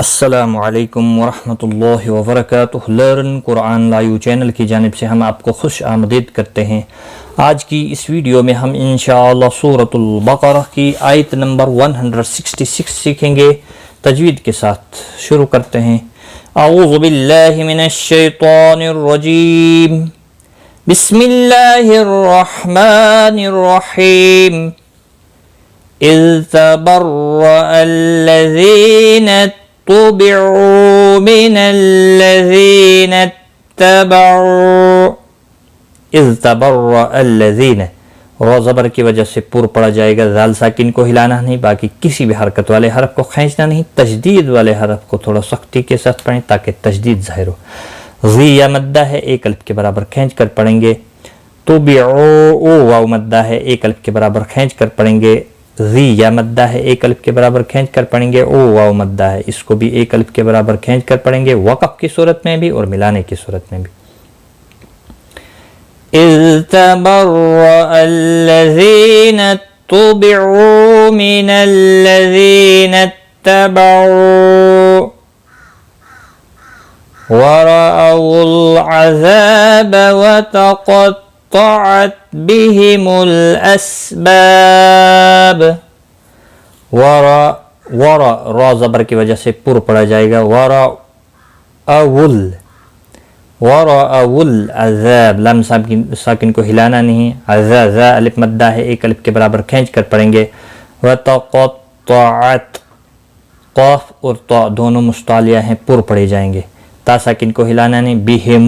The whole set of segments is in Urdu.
السلام علیکم ورحمۃ اللہ وبرکاتہ۔ لرن قرآن لائیو چینل کی جانب سے ہم آپ کو خوش آمدید کرتے ہیں۔ آج کی اس ویڈیو میں ہم انشاءاللہ سورۃ البقرہ کی آیت نمبر 166 سیکھیں گے۔ تجوید کے ساتھ شروع کرتے ہیں۔ اعوذ باللہ من الشیطان الرجیم، بسم اللہ الرحمن الرحیم۔ اذ تبرأ الذین اتبعوا من الذین اتبعوا۔ اذ تبرأ الذین، رو زبر کی وجہ سے پر پڑا جائے گا، زال ساکن کو ہلانا نہیں، باقی کسی بھی حرکت والے حرف کو کھینچنا نہیں، تشدید والے حرف کو تھوڑا سختی کے ساتھ پڑھیں تاکہ تشدید ظاہر ہو۔ زی یا مدہ ہے، ایک الف کے برابر کھینچ کر پڑھیں گے۔ تبعوا، او واو مدہ ہے، ایک الف کے برابر کھینچ کر پڑھیں گے۔ زی یا مدہ ہے، ایک الف کے برابر کھینچ کر پڑھیں گے۔ او واو مدہ ہے، اس کو بھی ایک الف کے برابر کھینچ کر پڑھیں گے، وقف کی صورت میں بھی اور ملانے کی صورت میں بھی۔ اذ تبرأ الذین اتبعوا من الذین اتبعوا ورأوا العذاب وتقطعت بهم الاسباب۔ ورا را زبر کی وجہ سے پر پڑا جائے گا، ورأوا العذاب، لام ساکن کو ہلانا نہیں، عذا الف مدہ ہے، ایک الف کے برابر کھینچ کر پڑھیں گے۔ وتقطعت، قاف اور طا دونوں مستعلیہ ہیں، پر پڑے جائیں گے، تا ساکن کو ہلانا نہیں، بہم،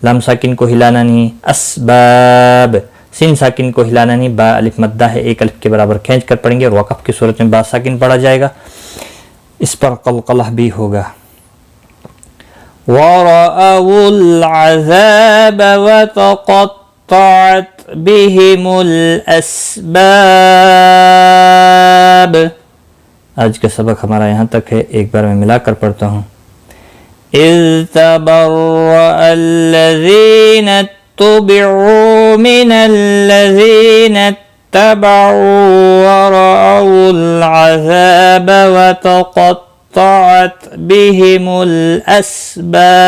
لام ساکن کو ہلانا نہیں، اسباب، سین ساکن کو ہلانا نہیں، با الف مدہ ہے، ایک الف کے برابر کھینچ کر پڑھیں گے اور وقف کی صورت میں با ساکن پڑھا جائے گا، اس پر قلقلہ بھی ہوگا۔ وَرَأَوُا الْعَذَابَ وَتَقَطَّعَتْ بِهِمُ الْأَسْبَابِ۔ آج کا سبق ہمارا یہاں تک ہے، ایک بار میں ملا کر پڑھتا ہوں۔ اِذْ تَبَرَّأَ الَّذِينَ اتبعوا من الذین اتبعوا ورأوا العذاب وتقطعت بهم الاسباب۔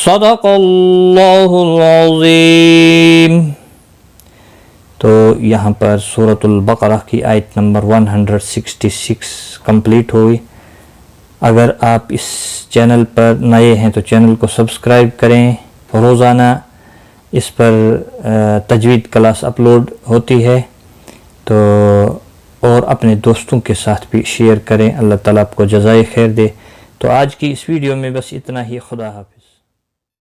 صدق اللہ العظیم۔ تو یہاں پر سورۃ البقرہ کی آیت نمبر 166 کمپلیٹ ہوئی۔ اگر آپ اس چینل پر نئے ہیں تو چینل کو سبسکرائب کریں، روزانہ اس پر تجوید کلاس اپلوڈ ہوتی ہے، تو اور اپنے دوستوں کے ساتھ بھی شیئر کریں۔ اللہ تعالیٰ آپ کو جزائے خیر دے۔ تو آج کی اس ویڈیو میں بس اتنا ہی، خدا حافظ۔